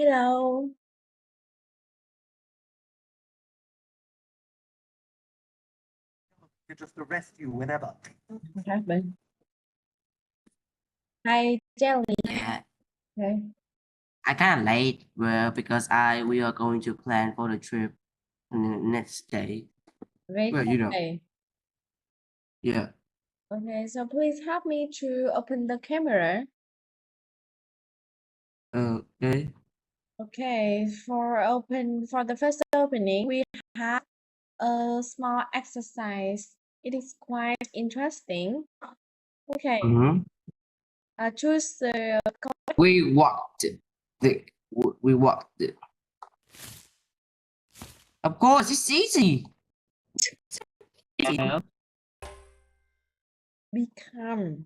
Hello. You just arrest you whenever. What happened? Hi, tell me. Yeah, Okay. I kind of late, because we are going to plan for the trip next day. Wait, Well, okay. yeah. Okay, so please help me to open the camera. Okay. Okay, for the first opening, we have a small exercise. It is quite interesting. Okay, Mm-hmm. choose the We walked. We walked. Of course, it's easy. Yeah. become.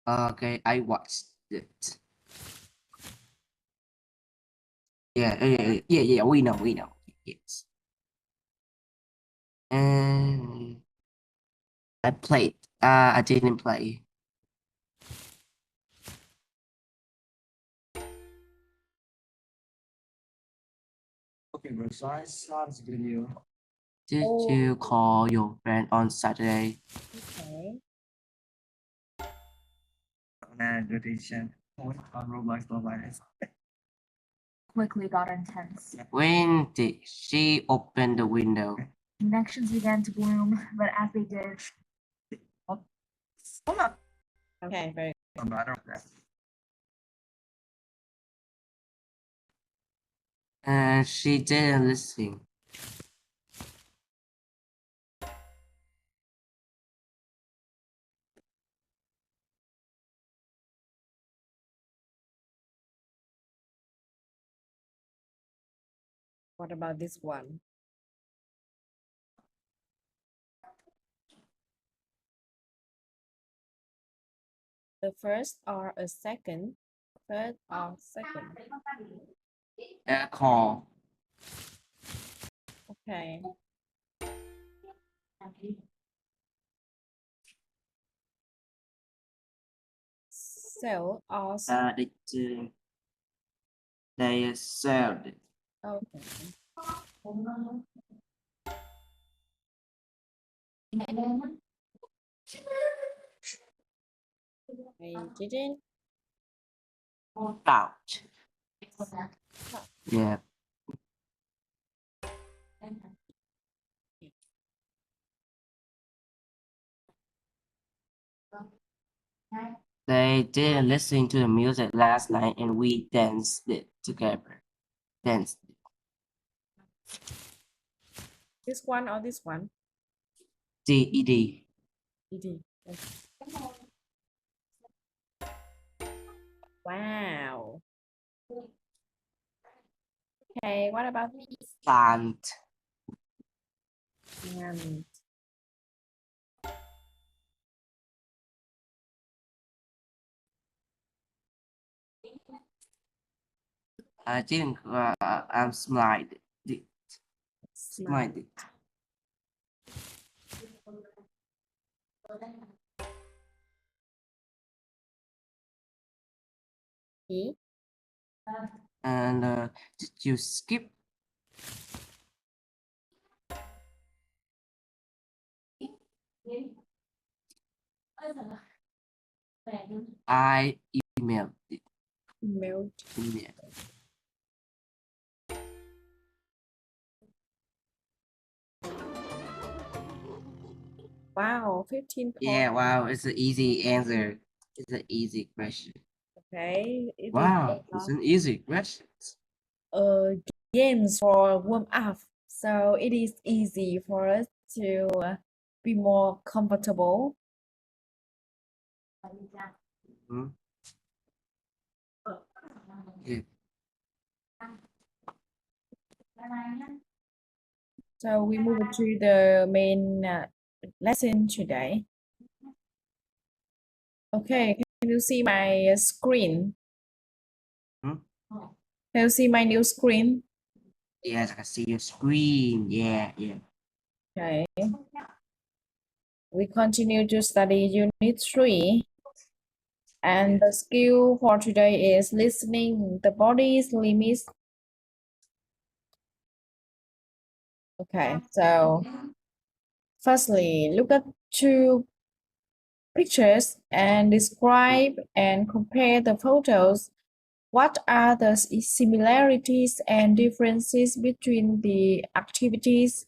Okay, I watched it. Yeah. We know. Yes. And I played. I didn't play. Did you call your friend on Saturday? Okay. Quickly got intense. When did she open the window? Connections began to bloom, but as they did, Okay, very And she didn't listen. What about this one? The first or a second, third or second. A call. Okay. Sell or They sold it. okay. I didn't. Out. Yeah. They didn't listen to the music last night and we danced it together. Danced. This one or this one? D-E-D. ED. Wow. Okay, what about Plant. and I didn't, I'm smiled. smile? Smiled. E? And did you skip? I emailed it. Emailed. Email. Wow, 15 points. Yeah, wow, it's an easy answer. It's an easy question. Okay, it Wow, it's an easy question. is games for warm up, so it is easy for us to be more comfortable. Hmm? Yeah. So we move to the main lesson today. Okay, can you see my screen? Hmm? Can you see my new screen? Yes, I can see your screen. Yeah, yeah. Okay. We continue to study Unit 3. And the skill for today is listening the body's limits. Okay, so firstly, look at two pictures and describe and compare the photos. What are the similarities and differences between the activities?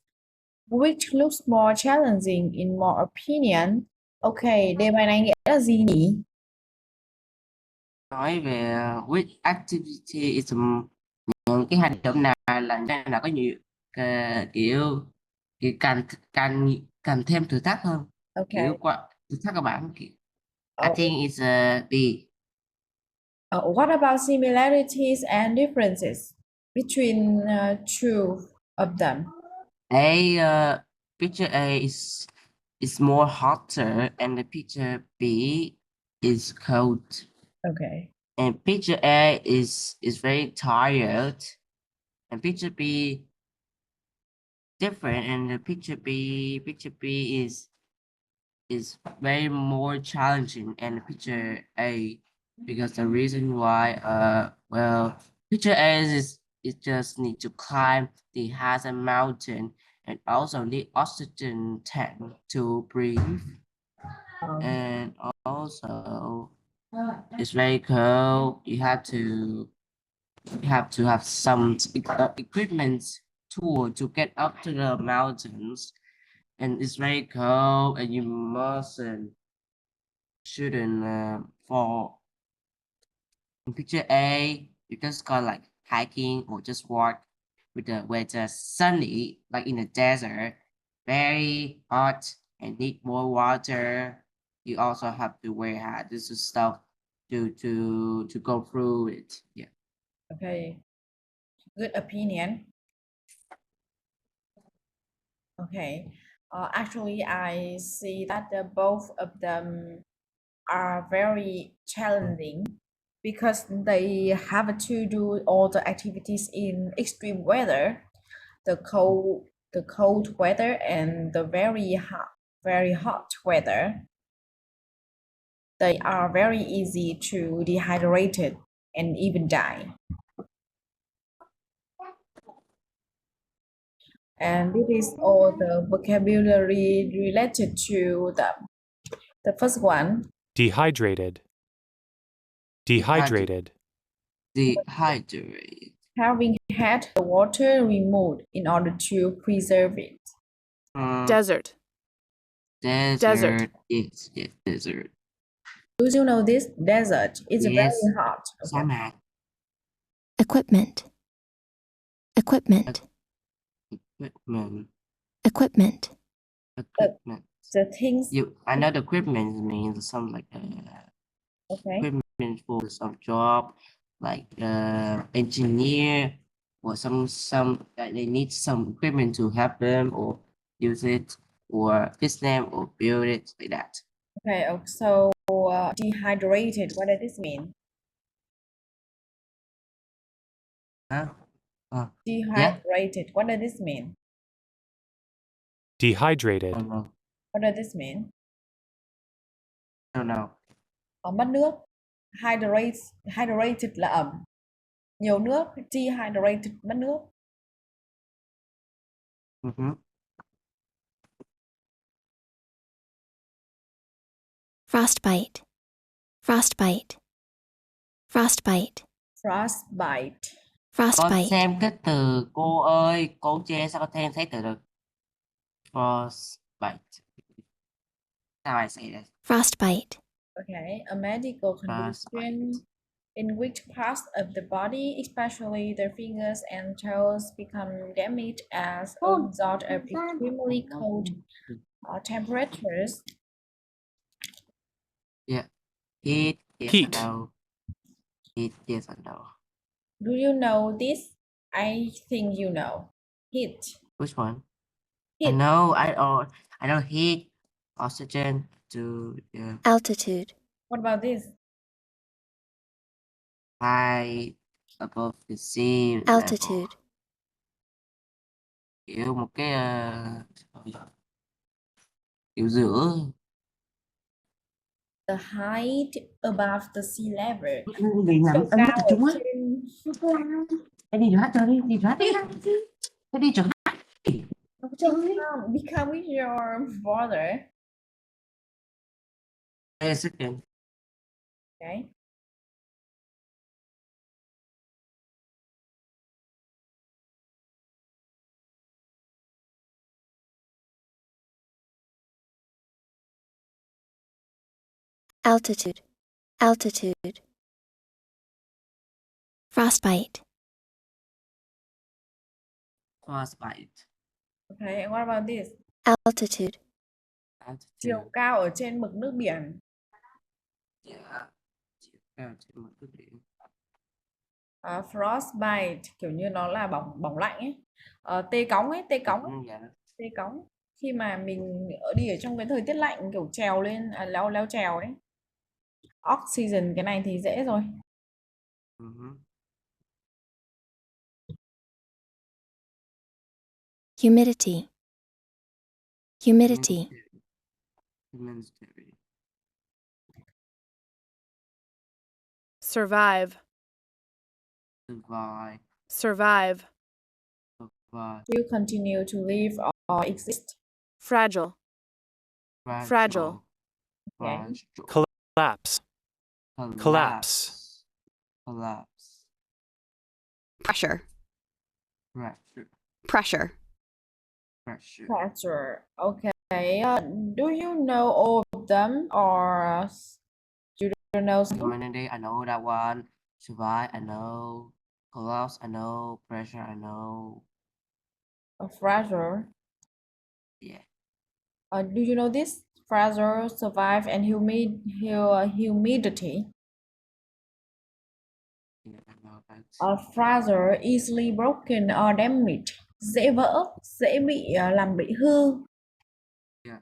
Which looks more challenging in more opinion? Okay, đề bài này nghĩa là gì nhỉ? Nói về which activity is những cái hành động nào là có nhiều kiểu kiểu càng càng càng thêm thử thách hơn, Okay. kiểu qua thử thách các bạn kiểu. I Oh, think it's D. what about similarities and differences between two of them? Picture A is more hotter and the picture B is cold. Okay. And picture A is very tired and picture B different and the picture B is very more challenging and picture A because the reason why well picture A is it just need to climb the hazard mountain and also need oxygen tank to breathe. And also it's very cold. You have to have some equipment tool to get up to the mountains, and it's very cold, and you shouldn't fall. In picture A, you just go like hiking or just walk with the weather sunny, like in the desert, very hot and need more water. You also have to wear hat. This is stuff to go through it. Yeah. Okay, good opinion. Okay, actually, I see that both of them are very challenging because they have to do all the activities in extreme weather, the cold weather and the very hot weather. They are very easy to dehydrated and even die. And this is all the vocabulary related to them. The first one, Dehydrated. Dehydrated. Dehydrate. having had the water removed in order to preserve it. Desert. Desert. Yes, desert. Do you know this? Desert is Yes. very hot. Sa mạc. Equipment. Equipment. Equipment. Equipment. Equipment. The things, I know the equipment means some like okay, equipment for some job, like engineer or some like they need some equipment to help them or use it or fix them or build it like that. okay. So dehydrated, what does this mean? Huh? Dehydrated, what does this mean? Dehydrated. I don't know. What does this mean? I don't know. Mất nước. Hydrated là ẩm. Nhiều nước, dehydrated mất nước. Frostbite. Frostbite. Frostbite. Frostbite. Con Frostbite. xem cái từ cô ơi, cô chê sao con thêm thấy từ được frostbite. How I say that? Frostbite. Okay, a medical condition in which parts of the body, especially the fingers and toes, become damaged as a result of extremely cold temperatures. Yeah. Heat. Yes, Heat. I know. Heat. Yes, I know. Do you know this? I think you know. Heat. Which one? I Heat. know. I know heat, oxygen to Altitude. What about this? high above the sea level. Altitude. Kiểu một cái kiểu giữa. The height above the sea level. Vì làm Chiều anh mất cao tập ở trung á. trên Hãy đi rửa hát cho đi rửa hát đi. Hãy đi rửa hát đi. become your brother. Wait a second. Okay. Altitude. Altitude. Frostbite. Frostbite. Okay, and what about this? Altitude. Chiều Altitude. cao ở trên mực nước biển. Yeah. Chiều cao trên mặt nước biển. Frostbite kiểu như nó là bỏng lạnh ấy. Tê cóng ấy, tê cóng. Dạ. Tê cóng. Khi mà mình đi ở trong cái thời tiết lạnh kiểu trèo lên, leo trèo ấy. Oxygen cái này thì dễ rồi. Humidity. Humidity. Humidity. Survive. Survive. Survive. survive, You continue to live or exist. Fragile. Fragile. Okay. fragile, Collapse. Collapse. collapse, Pressure. pressure, Pressure. pressure. Pressure. Okay. Do you know all of them or you don't know some? Humanity, I know that one. Survive, I know. Collapse, I know. Pressure, I know. Fragile. Yeah. Do you know this? Fragile, survive, and humidity. Yeah, I know that. Fragile, easily broken or damaged. Dễ vỡ, dễ bị làm bị hư. Yeah.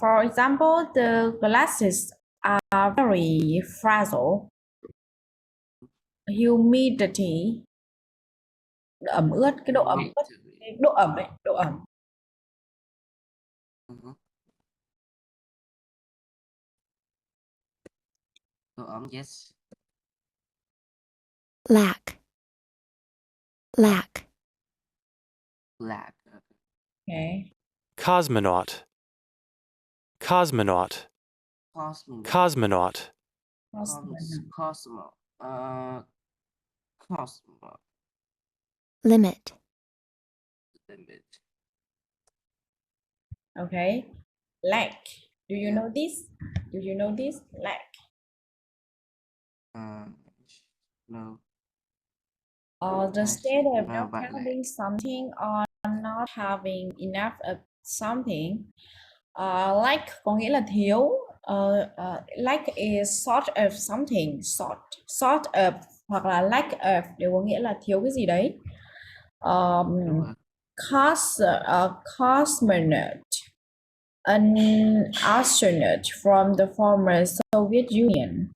For example, the glasses are very fragile. Humidity, ẩm ướt, cái độ ẩm ướt, cái độ ẩm ấy, độ ẩm. Mhm. Độ ẩm, yes. Lack. Lack. Black. Okay. Cosmonaut. Cosmonaut. Cosmonaut. Cosmonaut. Cosmo. Cosmo. Limit. Limit. Okay. Lack. Do you Yeah. know this? Do you know this? Lack. No. The I state should of know not about having something or not having enough of something. Like có nghĩa là thiếu. Lack is sort of something. Sort of hoặc là lack of đều có nghĩa là thiếu cái gì đấy. Đúng rồi. Cosmonaut, an astronaut from the former Soviet Union,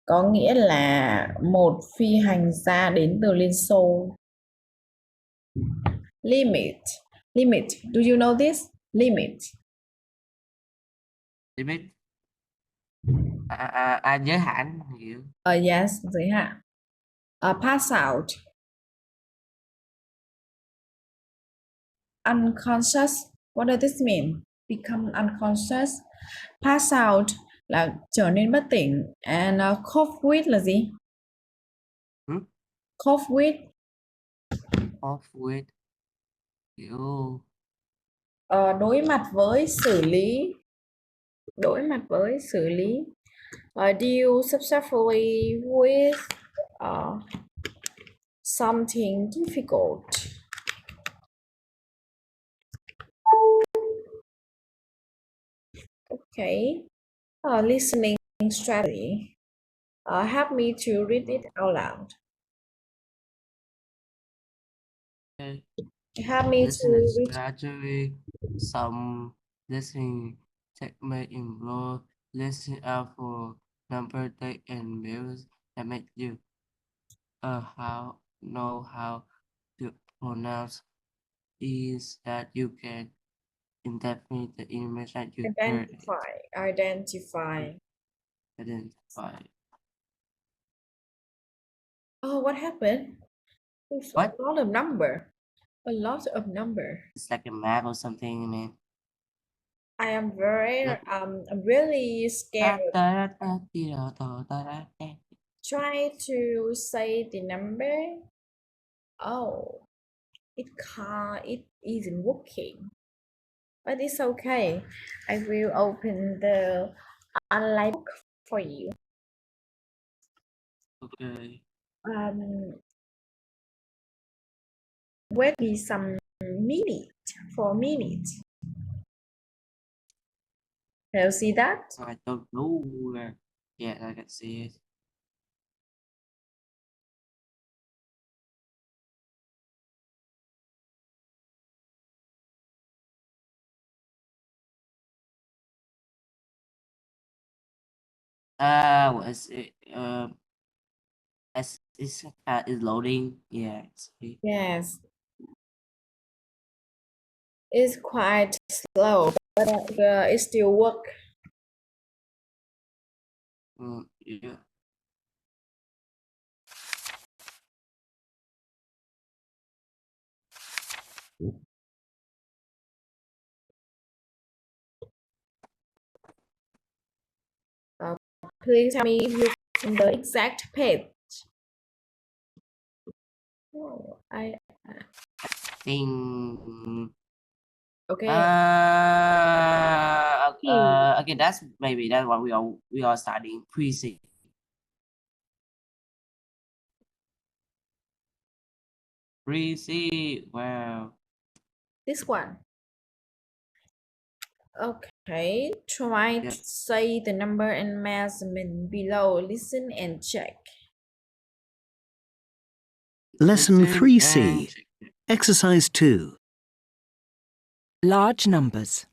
có nghĩa là một phi hành gia đến từ Liên Xô. Limit. Limit. Do you know this? Limit. Limit. Giới hạn hiểu. Yes, giới hạn. Pass out. Unconscious. What does this mean? Become unconscious. Pass out là trở nên bất tỉnh. And cough with là gì? Cough with. Off with. Kiểu. Đối mặt với, xử lý. Đối mặt với, xử lý. Deal successfully with something difficult. Okay. Listening strategy. Help me to read it out loud. Okay. Help me Listening to read. gradually. Some listening technique involve listening out for number take and views that make you know how to pronounce is that you can interpret the image that you heard. Identify. Identify. Oh, what happened? There's What? a lot of number. A lot of number. It's like a map or something, man. I am I'm really scared. Try to say the number. Oh, it isn't working. But it's okay. I will open the online book for you. Okay. Wait me some minute for minute. Can you see that? I don't know. Yeah, I can see it. What is it? As is loading. Yeah. Yes. It's quite slow, but it still work. Yeah. Please tell me if you in the exact page. Oh, think okay. Okay, that's what we are studying pre-C. Pre-C, well, This one. Okay, try to say the number and measurement below. Listen and check. Lesson listen 3C, and check. Exercise 2. Large numbers.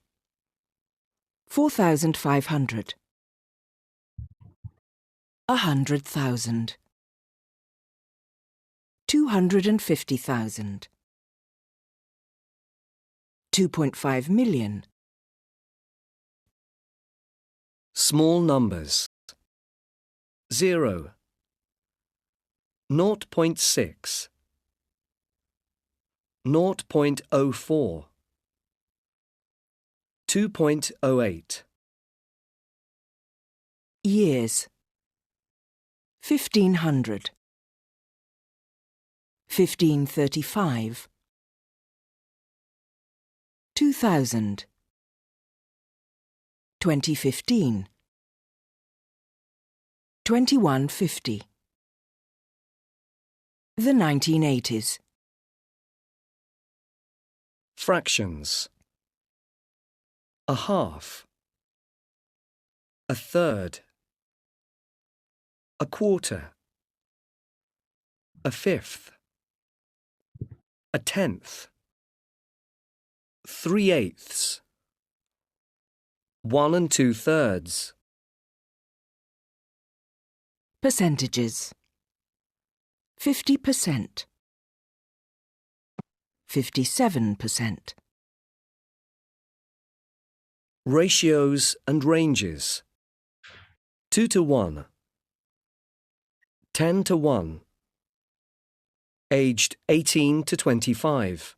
4,500. 100,000. 250,000. 2.5 million. Small numbers. 0, 0.6, 0.04, 2.08. Years. 1,500. 1,535. 2,000. 2015. 2150. The 1980s. Fractions. A half. A third. A quarter. A fifth. A tenth. 3/8. 1 2/3. Percentages. 50%. 57%. Ratios and ranges. 2 to 1. 10 to 1. Aged 18 to 25.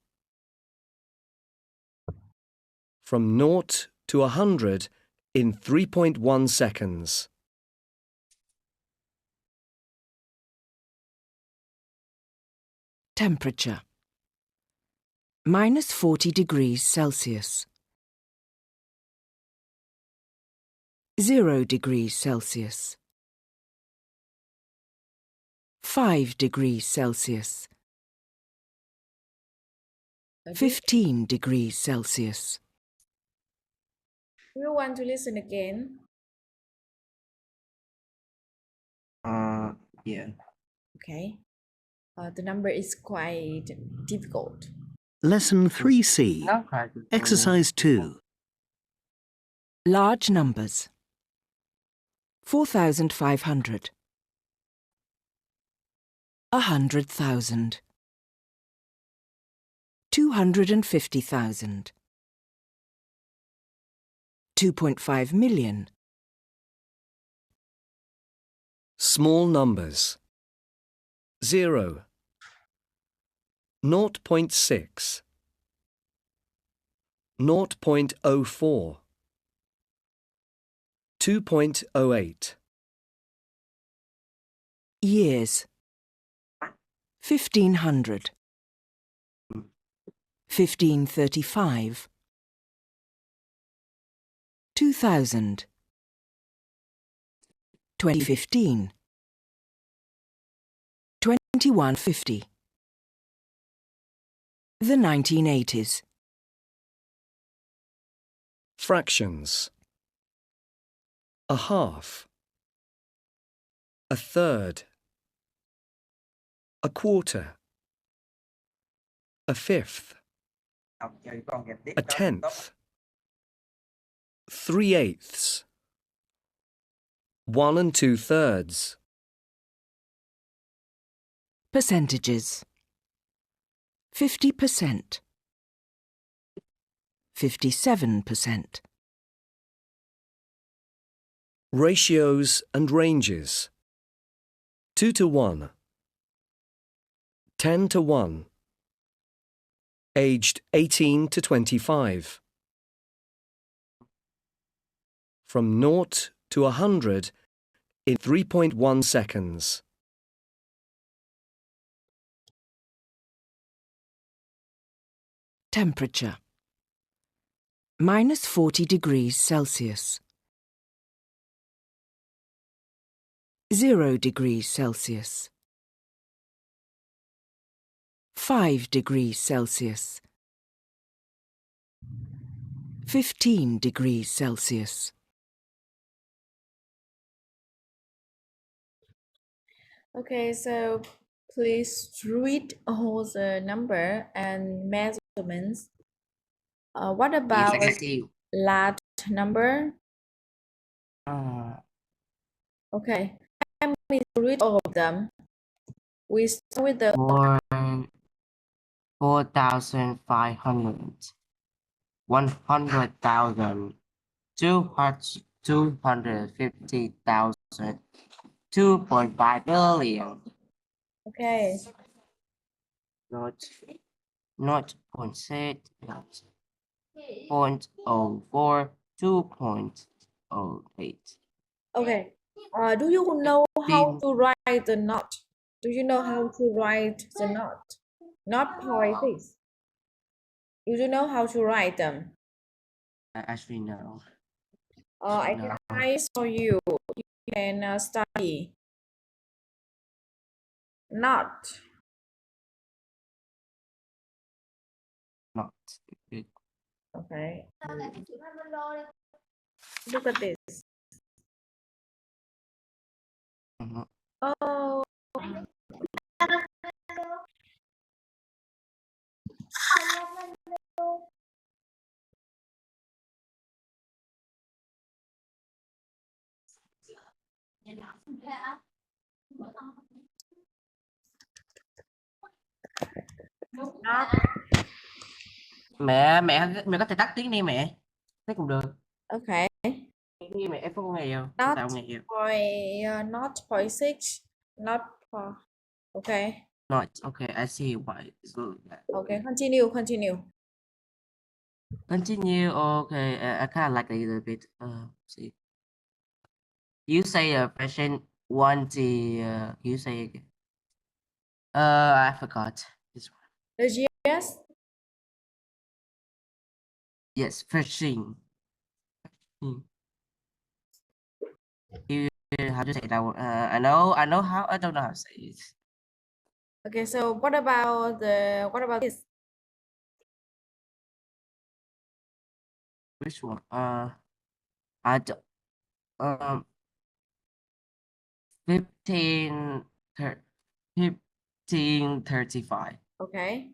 From 0 to 100 in 3.1 seconds. Temperature. -40 degrees Celsius. 0 degrees Celsius. 5 degrees Celsius. 15 degrees Celsius. You want to listen again? Yeah. Okay. The number is quite difficult. Lesson 3C, Now try to Exercise 2. Large numbers. 4,500. 100,000. 250,000. 2.5 million. Small numbers. 0, 0.6, 0.04, 2.08. Years. 1,500. 1,535. 2,000. 2015. 2150. The 1980s. Fractions. A half. A third. A quarter. A fifth. A tenth. 3/8. 1 2/3. Percentages. 50%. 57%. Ratios and ranges. 2 to 1. 10 to 1. aged 18 to 25. From 0 to 100 in 3.1 seconds. Temperature. Minus 40 degrees Celsius. 0 degrees Celsius. 5 degrees Celsius. 15 degrees Celsius. Okay, so please read all the number and measurements. What Yes, about I can see. large number? Uh, Okay, let me read all of them. We start with the 4,500, 100,000, 250,000, 2.5 billion. okay. Not 0.6, not 0.04, 2.08. Okay. Do you know how to write the knot? Do you know how to write the knot? Not politics. Do you know how to write them? Actually, no. I No. can write for you. You can study. Knot. Not good. Okay. Look at this. Mhm. Oh. Knot. Mẹ có thể tắt tiếng đi mẹ. Thế cũng được. Okay. Nghe mẹ em không nghe không? Not Tạo nghe hiểu. not 0.6. Not for. Okay. Not okay. I see why it's good. Okay. Continue. Continue. Okay. I kind of like it a little bit. See. You say a question one the you say again. I forgot this one. Yes. Yes, fishing. You how to say that one? I know how. I don't know how to say it. Okay. So what about this? Which one? I don't. 15, 1535. Okay.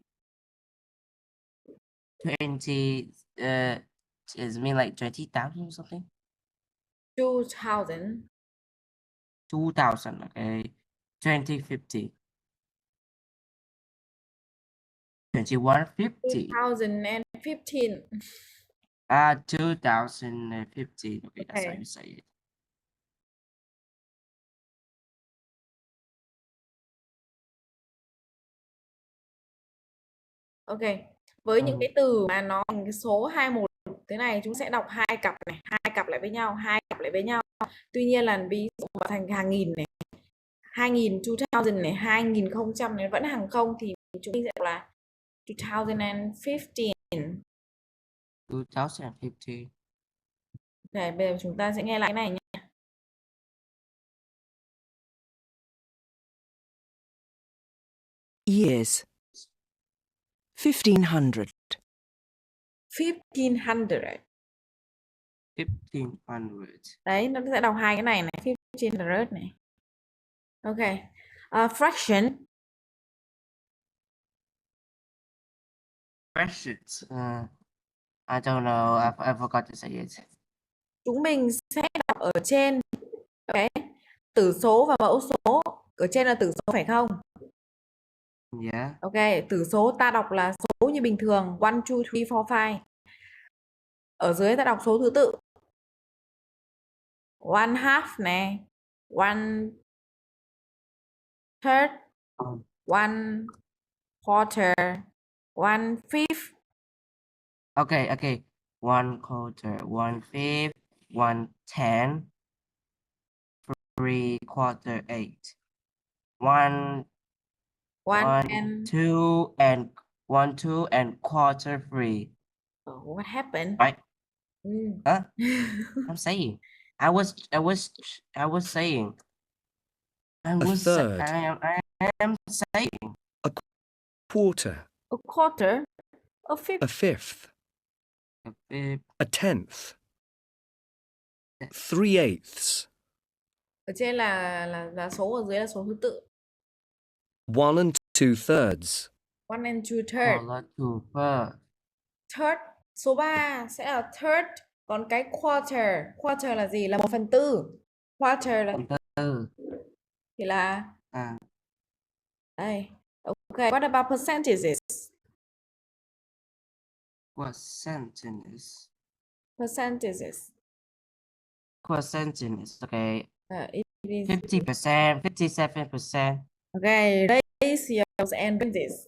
20, is mean like 20,000 or something? 2000. 2,000, okay. 2050. 2150. 2015. 2015. Okay, that's how Okay. you say it. Ok. Với những cái từ mà nó thành cái số 21 thế này chúng sẽ đọc hai cặp này, hai cặp lại với nhau, hai cặp lại với nhau. Tuy nhiên là ví dụ mà thành hàng nghìn này, 2000, 2000 này, 2000 này vẫn hàng không thì chúng mình sẽ đọc là 2015. 2015. Ok, bây giờ chúng ta sẽ nghe lại cái này nhé. Years. 1500. 1500. 1500. Đấy, nó sẽ đọc hai cái này này, 1500 này. Ok. Fraction. Fractions. I don't know. I forgot to say it. Chúng mình sẽ đọc ở trên cái tử số và mẫu số. Ở trên là tử số phải không? Yeah. Ok, tử số ta đọc là số như bình thường, 1, 2, 3, 4, 5. Ở dưới ta đọc số thứ tự. 1/2 này, 1/3, 1/4, 1/5. Okay. 1/4, 1/5, 1/10, 3/4, 8. 1, 1 1, and 2, and 1, 2, and quarter 3. oh, what happened? Right? Mm. Huh? I'm saying. I was saying. third. I am saying. Quarter. A quarter, a fifth. A fifth. A fifth. A tenth. 3/8. Ở trên là số, ở dưới là số thứ tự. 1 and 2/3. 1 and 2/3. Or 2/3. Third, số 3 sẽ là third. Còn cái quarter là gì? Là 1/4. Quarter là 1/4. thì là đây. Okay, what about percentages? Percentages. Percentages. Okay. It is 50%, 57%. okay. Ratios and ranges.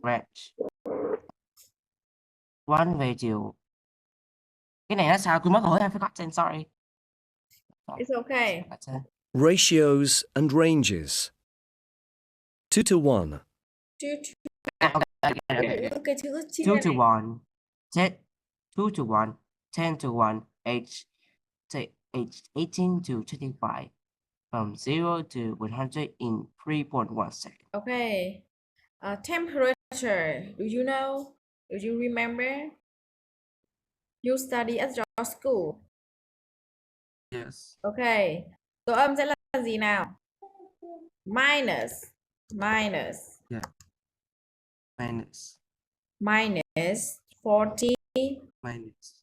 Range. One ratio. Cái này nó sao? Tôi mất rồi. I forgot. Sorry. It's okay. Ratios and ranges. 2 to 1. 2 to Okay. cái chữ chia 2 to này. 1. 2 to 1. 10 to 1. Age 18 to 25. From 0 to 100 in 3.1 seconds. Okay. Temperature. Do you know? Do you remember? You study at your school. Yes. Okay. Số âm sẽ là gì nào? Minus. Yeah. Minus. Minus 40. Minus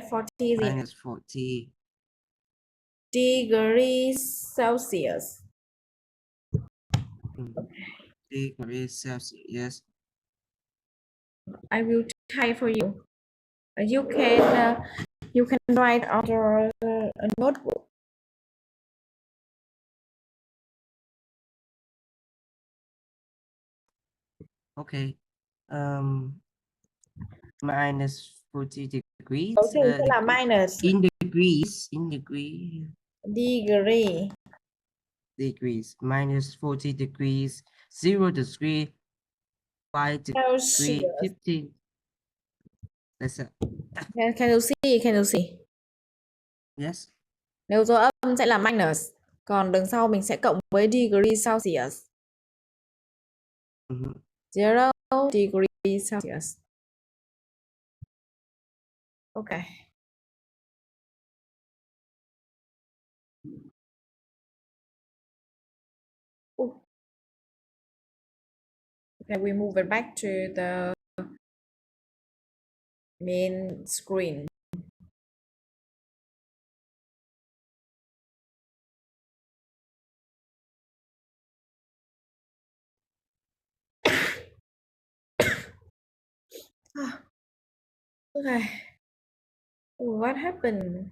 40 gì? minus 40 degrees Celsius. degrees Celsius. Yes. I will type for you. You can write on your notebook. Okay. Minus 40 degrees. Đầu tiên sẽ là minus. In degrees. Degrees. Minus 40 degrees. 0 degree. 5 degree. 15. That's it. Can you see? Yes. Nếu số âm sẽ là minus, còn đằng sau mình sẽ cộng với degree Celsius. 0 degree Celsius. Okay. Okay, we move it back to the main screen. Okay. What happened?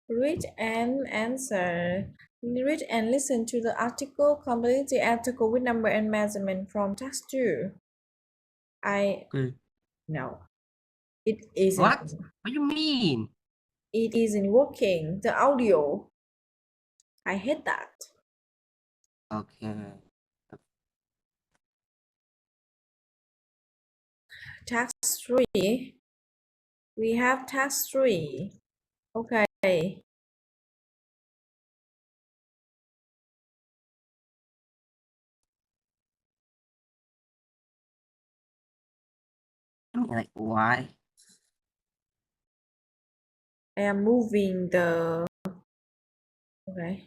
Read and answer. Read and listen to the article. Complete the article with number and measurement from task 2. No. It isn't. What? What do you mean? It isn't working. The audio. I hate that. Okay. Task 3. We have task 3. Okay. Like, why? I am moving the... Okay.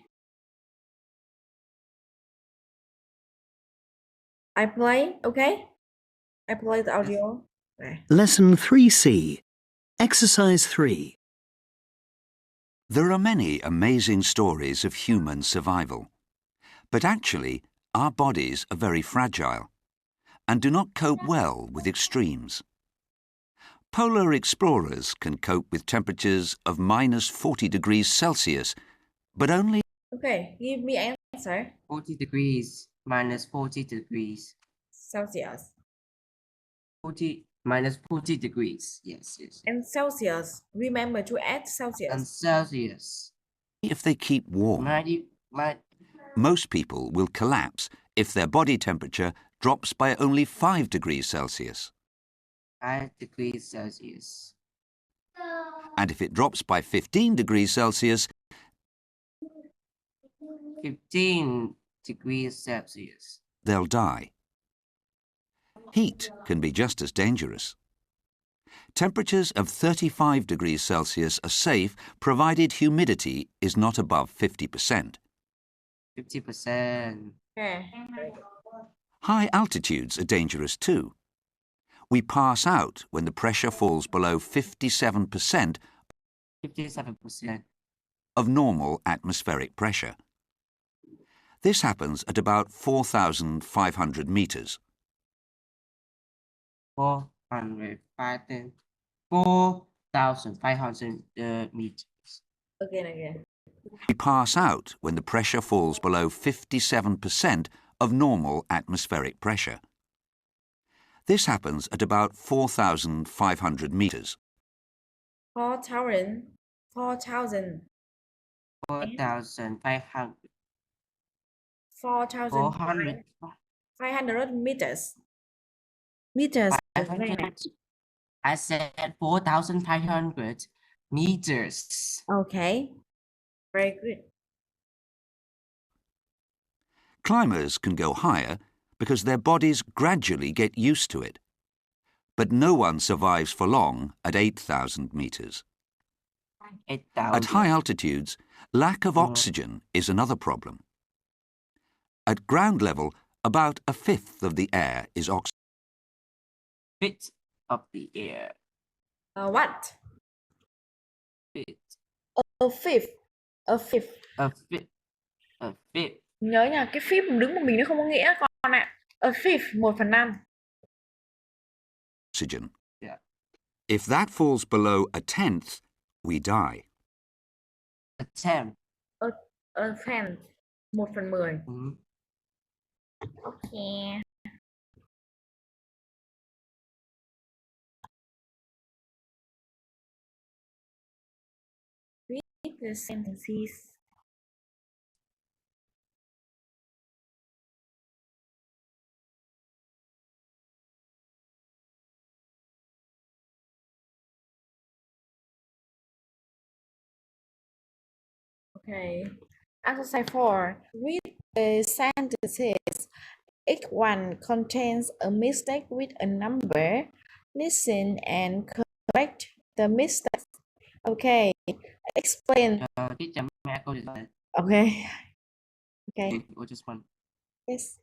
I play, okay? I play the audio. Okay. Lesson 3C. Exercise 3. There are many amazing stories of human survival. But actually, our bodies are very fragile and do not cope well with extremes. Polar explorers can cope with temperatures of minus 40 degrees Celsius, but only... Okay, give me answer. 40 degrees minus 40 degrees. Celsius. 40 minus 40 degrees. Yes, yes. And Celsius, remember to add And Celsius. Celsius. If they keep warm, most people will collapse if their body temperature drops by only 5 degrees Celsius. 5 degrees Celsius. And if it drops by 15 degrees Celsius, 15 degrees Celsius. they'll die. Heat can be just as dangerous. Temperatures of 35 degrees Celsius are safe provided humidity is not above 50%. 50%. Okay. High altitudes are dangerous too. We pass out when the pressure falls below 57% 57%. of normal atmospheric pressure. This happens at about 4,500 meters. 4,500 meters. Again. We pass out when the pressure falls below 57% of normal atmospheric pressure. This happens at about 4,500 meters. 4,000. 4,500. 4,500 meters. Meters. 500. I said 4,500 meters. Okay. Very good. Climbers can go higher because their bodies gradually get used to it. But no one survives for long at 8,000 meters. 8,000. At high altitudes, lack of oxygen is another problem. At ground level, about a fifth of the air is oxygen. Bit of the air. What? Bit. A fifth. A fifth. A fifth. A fifth. Nhớ nha, cái fifth đứng một mình nó không có nghĩa con ạ. A fifth, 1/5. Oxygen. Yeah. If that falls below a tenth, we die. A tenth. A tenth, 1/10. Mm. Okay. Read the sentences. Okay. Exercise 4. Read the sentences. Each one contains a mistake with a number. Listen and correct the mistakes. Okay. Explain. Teacher, may I go to that? Okay. Okay. Or just one? Yes.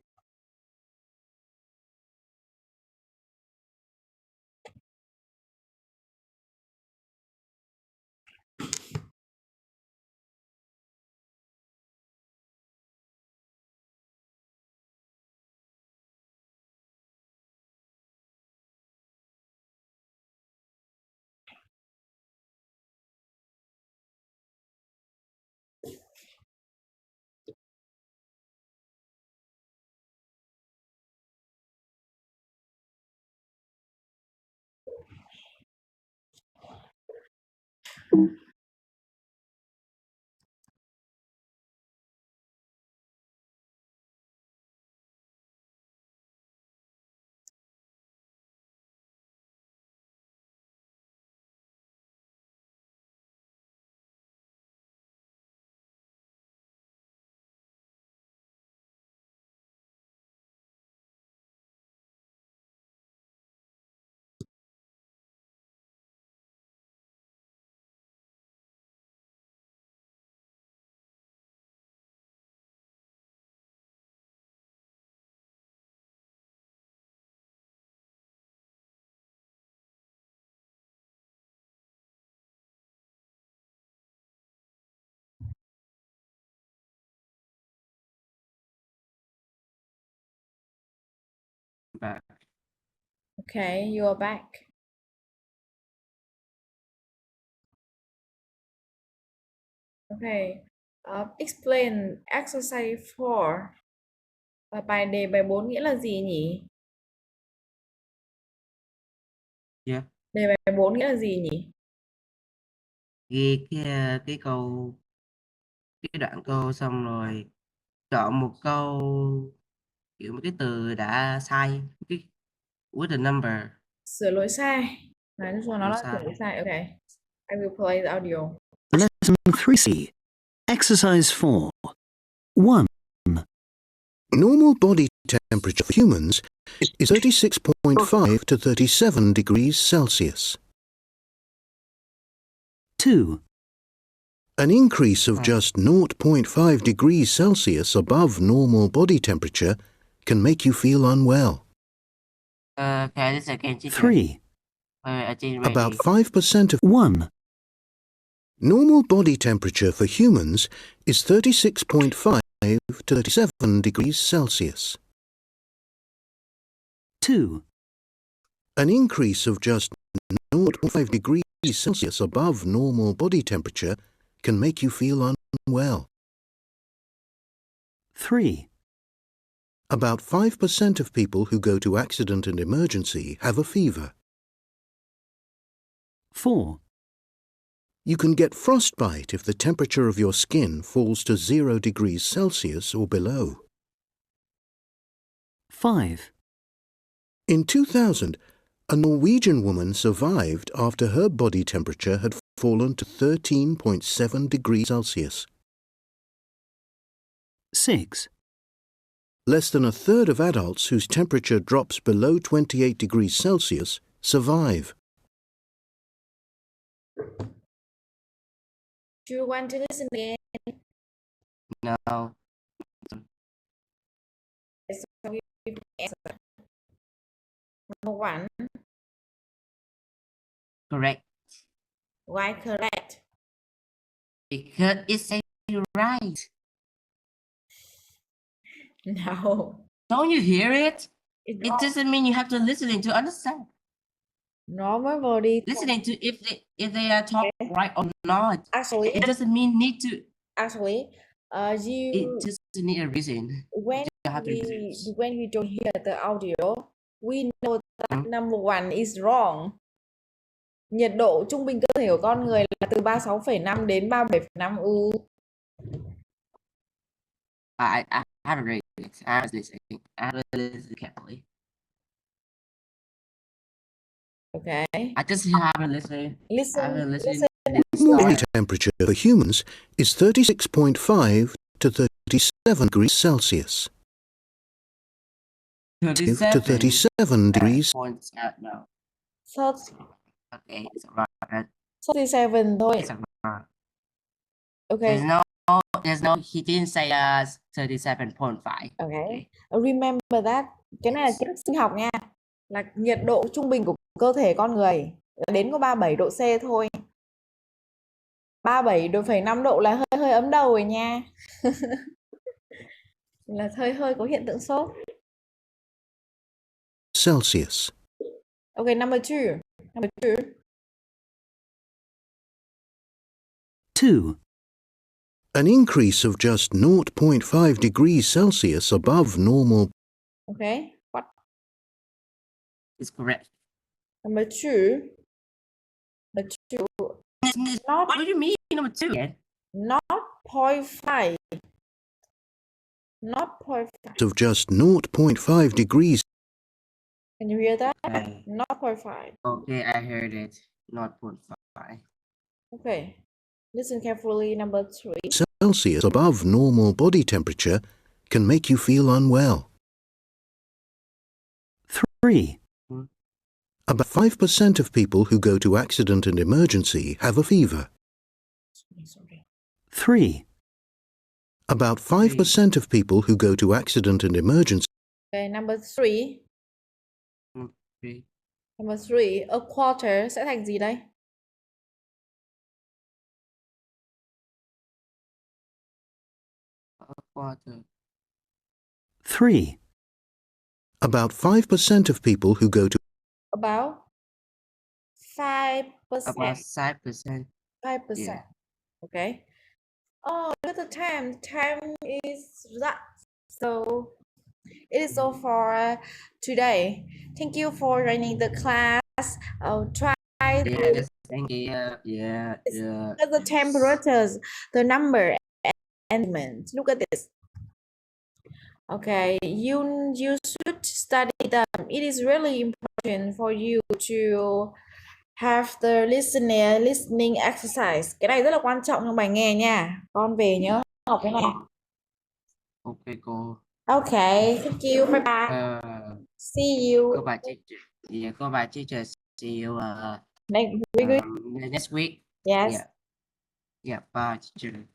Back. Okay, you are back. Okay. Explain exercise 4. Bài đề bài 4 nghĩa là gì nhỉ? Yeah. Đề bài 4 nghĩa là gì nhỉ? Ghi cái câu, cái đoạn câu xong rồi chọn một câu kiểu một cái từ đã sai, cái with the number. Sửa lỗi sai. Nói cho nó là Sai. sửa lỗi sai. Okay. I will play the audio. Lesson 3C. Exercise 4. 1. Normal body temperature for humans is 36.5 to 37 degrees Celsius. 2. An increase of just 0.5 degrees Celsius above normal body temperature can make you feel unwell. Okay, this again. 3. About 5% of 1. normal body temperature for humans is 36.5 to 37 degrees Celsius. 2. An increase of just 0.5 degrees Celsius above normal body temperature can make you feel unwell. 3. About 5% of people who go to accident and emergency have a fever. 4. You can get frostbite if the temperature of your skin falls to 0 degrees Celsius or below. 5. In 2000, a Norwegian woman survived after her body temperature had fallen to 13.7 degrees Celsius. 6. Less than a third of adults whose temperature drops below 28 degrees Celsius survive. Do you want to listen again? No. So we answer. Number 1. Correct. Why correct? Because it's right. No. Don't you hear it? It's It doesn't mean you have to listen to understand. normal body. Listening to if they are talking right or not. Actually, It doesn't mean need to. Actually, It just need a reason. when You have to listen. when we don't hear the audio, we know that number 1 is wrong. Nhiệt độ trung bình cơ thể của con người là từ 36,5 đến 37,5. I haven't read it. I was listening. I haven't listened carefully. Okay. I just haven't listened. Listen. I haven't listened. Normal body temperature for humans is 36.5 to 37 degrees Celsius. 37 to 37 degrees. Points out now. Okay, it's right. 37 thôi. It's right. Okay. There's no. He didn't say 37.5. Okay. Remember that. Cái này là kiến thức sinh học nha. Là nhiệt độ trung bình của cơ thể con người là đến có 37 độ C thôi. 37,5 độ là hơi ấm đầu rồi nha. Là hơi có hiện tượng sốt. Celsius. Okay, number 2. Number 2. 2. An increase of just 0.5 degrees Celsius above normal. Okay. What? It's correct. Number 2. Number 2. Not, what do you mean number 2? Not 0.5. Not 0.5. Of just 0.5 degrees. Can you hear that? Okay. Not 0.5. Okay, I heard it. Not 0.5. Okay. Listen carefully. Number 3. Celsius above normal body temperature can make you feel unwell. 3. About 5% of people who go to accident and emergency have a fever. 3. About 5% of people who go to accident and emergency. Okay, number 3. Number 3. A quarter sẽ thành gì đây? A quarter. 3. About 5% of people who go to. About 5%. About 5%. 5%. Yeah. Okay. Oh, look at the time. Time is that. So it is all for today. Thank you for joining the class. try to Yes, thank you. Yeah. look at the temperatures, the number, and look at this. Okay, you should study them. It is really important for you to have the listening exercise. Cái này rất là quan trọng trong bài nghe nha. Con về nhớ học cái này. Ok cô. Okay, thank you. Bye bye. See you. Goodbye teacher. Yeah, goodbye teacher. See you Next week. next week. Yes. Yeah. Yeah, bye teacher.